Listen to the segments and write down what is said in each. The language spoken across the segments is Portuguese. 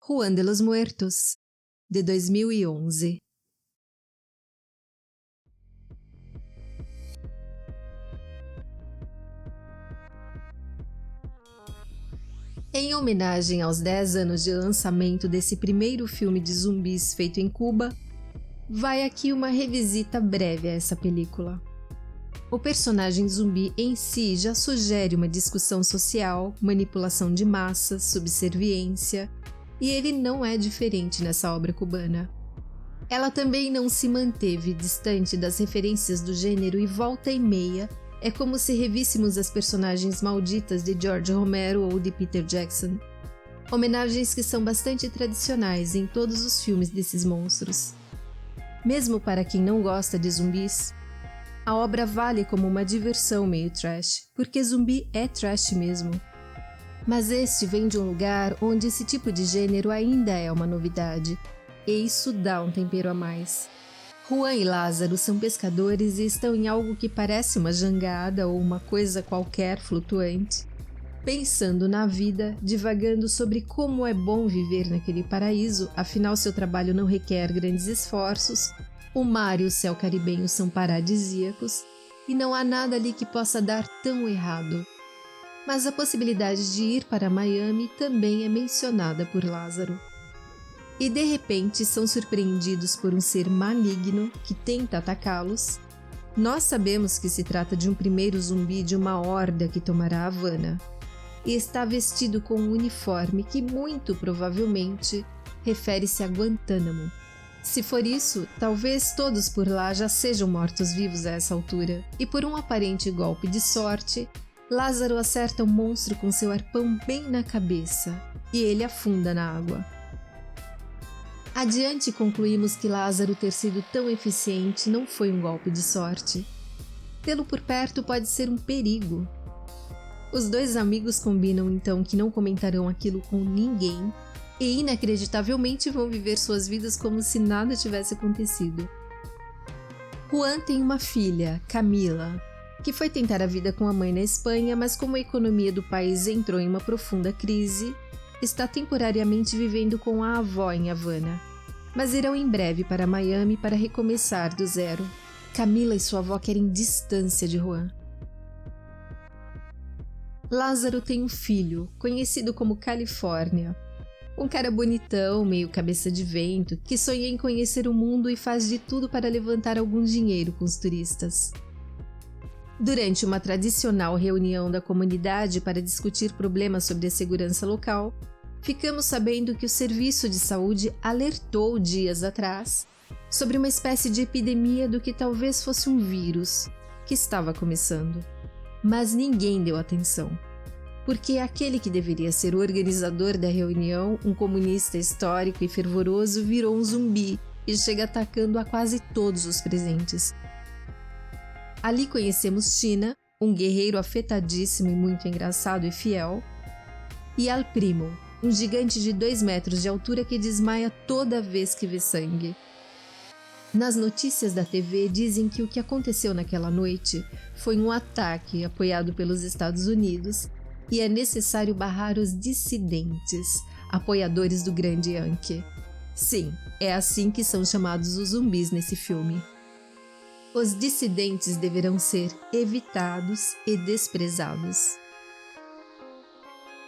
Juan de los Muertos, de 2011. Em homenagem aos 10 anos de lançamento desse primeiro filme de zumbis feito em Cuba, vai aqui uma revisita breve a essa película. O personagem zumbi em si já sugere uma discussão social, manipulação de massas, subserviência, e ele não é diferente nessa obra cubana. Ela também não se manteve distante das referências do gênero e volta e meia é como se revíssemos as personagens malditas de George Romero ou de Peter Jackson. Homenagens que são bastante tradicionais em todos os filmes desses monstros. Mesmo para quem não gosta de zumbis, a obra vale como uma diversão meio trash, porque zumbi é trash mesmo. Mas este vem de um lugar onde esse tipo de gênero ainda é uma novidade, e isso dá um tempero a mais. Juan e Lázaro são pescadores e estão em algo que parece uma jangada ou uma coisa qualquer flutuante, pensando na vida, divagando sobre como é bom viver naquele paraíso, afinal seu trabalho não requer grandes esforços, o mar e o céu caribenho são paradisíacos e não há nada ali que possa dar tão errado. Mas a possibilidade de ir para Miami também é mencionada por Lázaro. E de repente são surpreendidos por um ser maligno que tenta atacá-los. Nós sabemos que se trata de um primeiro zumbi de uma horda que tomará Havana, e está vestido com um uniforme que muito provavelmente refere-se a Guantánamo. Se for isso, talvez todos por lá já sejam mortos-vivos a essa altura, e por um aparente golpe de sorte, Lázaro acerta o monstro com seu arpão bem na cabeça, e ele afunda na água. Adiante concluímos que Lázaro ter sido tão eficiente não foi um golpe de sorte. Tê-lo por perto pode ser um perigo. Os dois amigos combinam então que não comentarão aquilo com ninguém e inacreditavelmente vão viver suas vidas como se nada tivesse acontecido. Juan tem uma filha, Camila, que foi tentar a vida com a mãe na Espanha, mas como a economia do país entrou em uma profunda crise, está temporariamente vivendo com a avó em Havana, mas irão em breve para Miami para recomeçar do zero. Camila e sua avó querem distância de Juan. Lázaro tem um filho, conhecido como Califórnia, um cara bonitão, meio cabeça de vento, que sonha em conhecer o mundo e faz de tudo para levantar algum dinheiro com os turistas. Durante uma tradicional reunião da comunidade para discutir problemas sobre a segurança local, ficamos sabendo que o Serviço de Saúde alertou dias atrás sobre uma espécie de epidemia do que talvez fosse um vírus que estava começando. Mas ninguém deu atenção, porque aquele que deveria ser o organizador da reunião, um comunista histórico e fervoroso, virou um zumbi e chega atacando a quase todos os presentes. Ali conhecemos China, um guerreiro afetadíssimo e muito engraçado e fiel, e Al Primo, um gigante de 2 metros de altura que desmaia toda vez que vê sangue. Nas notícias da TV dizem que o que aconteceu naquela noite foi um ataque apoiado pelos Estados Unidos e é necessário barrar os dissidentes, apoiadores do grande Yankee. Sim, é assim que são chamados os zumbis nesse filme. Os dissidentes deverão ser evitados e desprezados.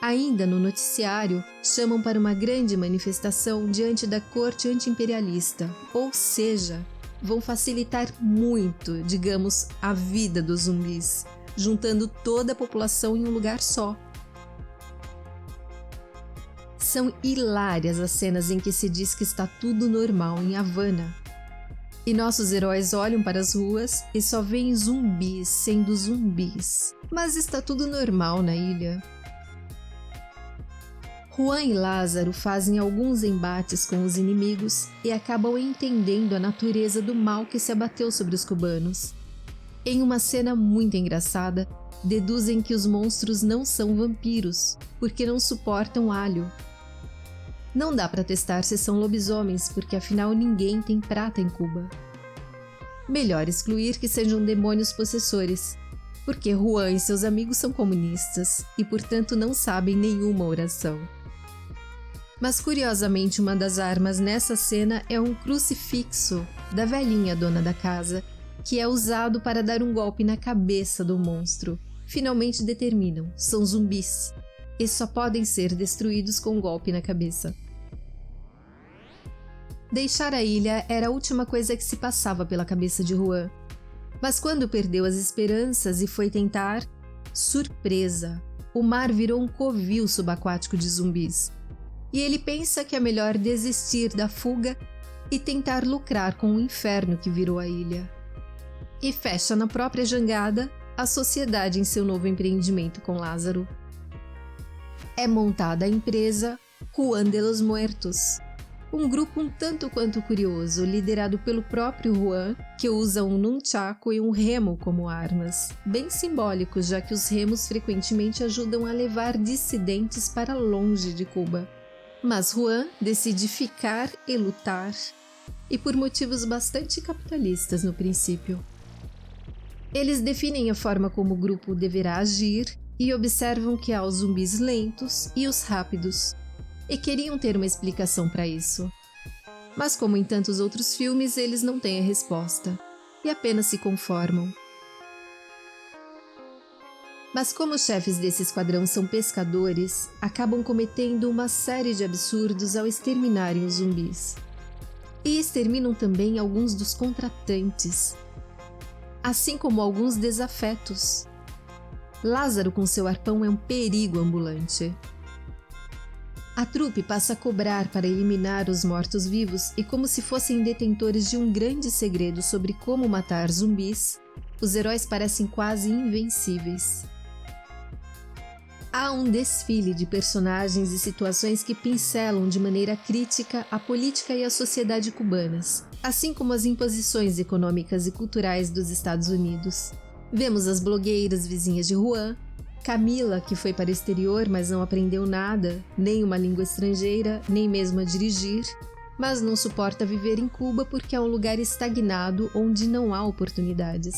Ainda no noticiário, chamam para uma grande manifestação diante da corte anti-imperialista, ou seja, vão facilitar muito, digamos, a vida dos zumbis, juntando toda a população em um lugar só. São hilárias as cenas em que se diz que está tudo normal em Havana. E nossos heróis olham para as ruas e só veem zumbis sendo zumbis. Mas está tudo normal na ilha. Juan e Lázaro fazem alguns embates com os inimigos e acabam entendendo a natureza do mal que se abateu sobre os cubanos. Em uma cena muito engraçada, deduzem que os monstros não são vampiros, porque não suportam alho. Não dá para testar se são lobisomens, porque afinal ninguém tem prata em Cuba. Melhor excluir que sejam demônios possessores, porque Juan e seus amigos são comunistas e, portanto, não sabem nenhuma oração. Mas curiosamente uma das armas nessa cena é um crucifixo da velhinha dona da casa, que é usado para dar um golpe na cabeça do monstro. Finalmente determinam, são zumbis, e só podem ser destruídos com um golpe na cabeça. Deixar a ilha era a última coisa que se passava pela cabeça de Juan. Mas quando perdeu as esperanças e foi tentar, surpresa! O mar virou um covil subaquático de zumbis. E ele pensa que é melhor desistir da fuga e tentar lucrar com o inferno que virou a ilha. E fecha na própria jangada a sociedade em seu novo empreendimento com Lázaro. É montada a empresa Juan de los Muertos, um grupo um tanto quanto curioso, liderado pelo próprio Juan, que usa um nunchaku e um remo como armas, bem simbólicos, já que os remos frequentemente ajudam a levar dissidentes para longe de Cuba. Mas Juan decide ficar e lutar, e por motivos bastante capitalistas no princípio. Eles definem a forma como o grupo deverá agir e observam que há os zumbis lentos e os rápidos, e queriam ter uma explicação para isso. Mas como em tantos outros filmes, eles não têm a resposta, e apenas se conformam. Mas como os chefes desse esquadrão são pescadores, acabam cometendo uma série de absurdos ao exterminarem os zumbis. E exterminam também alguns dos contratantes, assim como alguns desafetos. Lázaro com seu arpão é um perigo ambulante. A trupe passa a cobrar para eliminar os mortos-vivos e, como se fossem detentores de um grande segredo sobre como matar zumbis, os heróis parecem quase invencíveis. Há um desfile de personagens e situações que pincelam de maneira crítica a política e a sociedade cubanas, assim como as imposições econômicas e culturais dos Estados Unidos. Vemos as blogueiras vizinhas de Juan, Camila, que foi para o exterior, mas não aprendeu nada, nem uma língua estrangeira, nem mesmo a dirigir, mas não suporta viver em Cuba porque é um lugar estagnado onde não há oportunidades.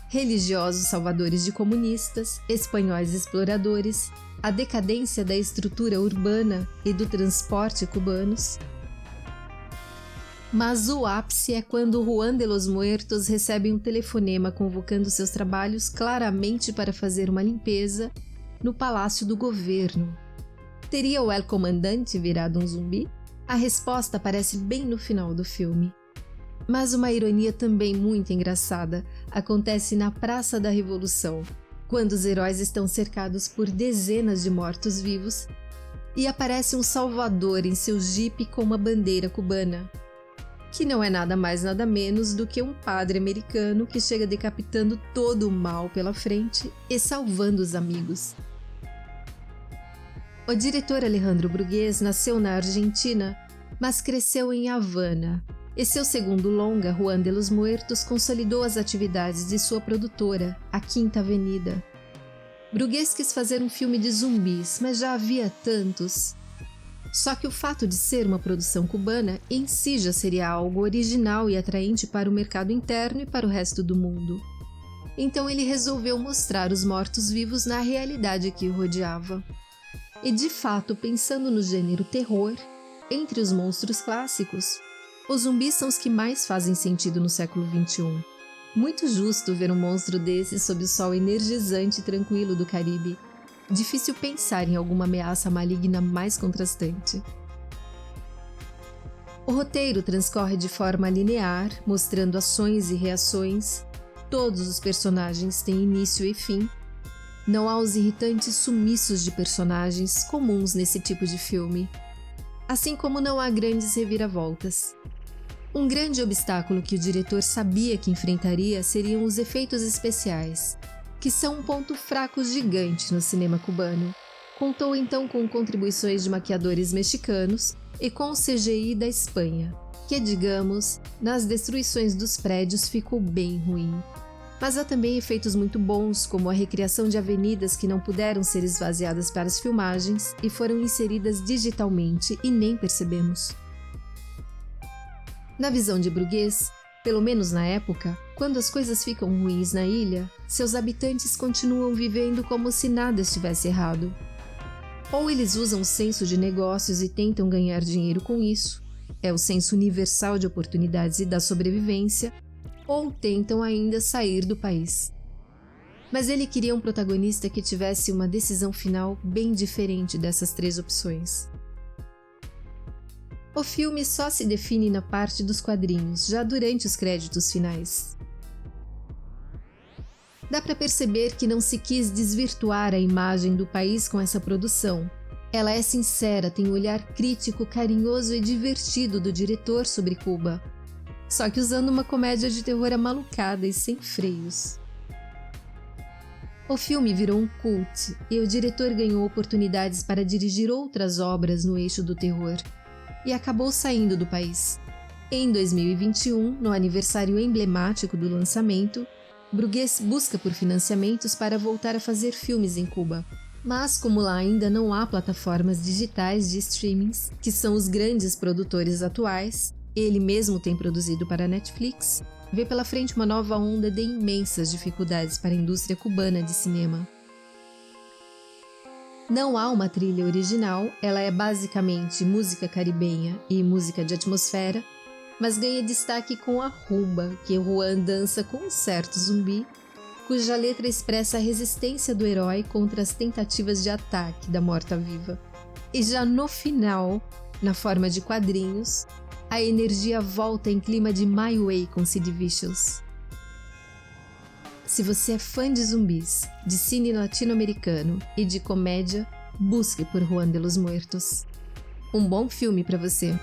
Religiosos salvadores de comunistas, espanhóis exploradores, a decadência da estrutura urbana e do transporte cubanos. Mas o ápice é quando Juan de los Muertos recebe um telefonema convocando seus trabalhos claramente para fazer uma limpeza no palácio do governo. Teria o El Comandante virado um zumbi? A resposta aparece bem no final do filme. Mas uma ironia também muito engraçada acontece na Praça da Revolução, quando os heróis estão cercados por dezenas de mortos-vivos e aparece um salvador em seu jipe com uma bandeira cubana, que não é nada mais nada menos do que um padre americano que chega decapitando todo o mal pela frente e salvando os amigos. O diretor Alejandro Brugués nasceu na Argentina, mas cresceu em Havana, e seu segundo longa, Juan de los Muertos, consolidou as atividades de sua produtora, a Quinta Avenida. Brugués quis fazer um filme de zumbis, mas já havia tantos. Só que o fato de ser uma produção cubana em si já seria algo original e atraente para o mercado interno e para o resto do mundo. Então ele resolveu mostrar os mortos-vivos na realidade que o rodeava. E de fato, pensando no gênero terror, entre os monstros clássicos, os zumbis são os que mais fazem sentido no século XXI. Muito justo ver um monstro desse sob o sol energizante e tranquilo do Caribe. Difícil pensar em alguma ameaça maligna mais contrastante. O roteiro transcorre de forma linear, mostrando ações e reações. Todos os personagens têm início e fim. Não há os irritantes sumiços de personagens comuns nesse tipo de filme, assim como não há grandes reviravoltas. Um grande obstáculo que o diretor sabia que enfrentaria seriam os efeitos especiais, que são um ponto fraco gigante no cinema cubano. Contou então com contribuições de maquiadores mexicanos e com o CGI da Espanha, que, digamos, nas destruições dos prédios ficou bem ruim. Mas há também efeitos muito bons, como a recriação de avenidas que não puderam ser esvaziadas para as filmagens e foram inseridas digitalmente e nem percebemos. Na visão de Brugués, pelo menos na época, quando as coisas ficam ruins na ilha, seus habitantes continuam vivendo como se nada estivesse errado. Ou eles usam o senso de negócios e tentam ganhar dinheiro com isso, é o senso universal de oportunidades e da sobrevivência, ou tentam ainda sair do país. Mas ele queria um protagonista que tivesse uma decisão final bem diferente dessas 3 opções. O filme só se define na parte dos quadrinhos, já durante os créditos finais. Dá para perceber que não se quis desvirtuar a imagem do país com essa produção. Ela é sincera, tem um olhar crítico, carinhoso e divertido do diretor sobre Cuba, só que usando uma comédia de terror amalucada e sem freios. O filme virou um cult e o diretor ganhou oportunidades para dirigir outras obras no eixo do terror e acabou saindo do país. Em 2021, no aniversário emblemático do lançamento, Brugués busca por financiamentos para voltar a fazer filmes em Cuba. Mas como lá ainda não há plataformas digitais de streamings, que são os grandes produtores atuais, ele mesmo tem produzido para a Netflix, vê pela frente uma nova onda de imensas dificuldades para a indústria cubana de cinema. Não há uma trilha original, ela é basicamente música caribenha e música de atmosfera, mas ganha destaque com a rumba, que Juan dança com um certo zumbi, cuja letra expressa a resistência do herói contra as tentativas de ataque da morta-viva. E já no final, na forma de quadrinhos, a energia volta em clima de My Way com Sid Vicious. Se você é fã de zumbis, de cine latino-americano e de comédia, busque por Juan de los Muertos. Um bom filme para você!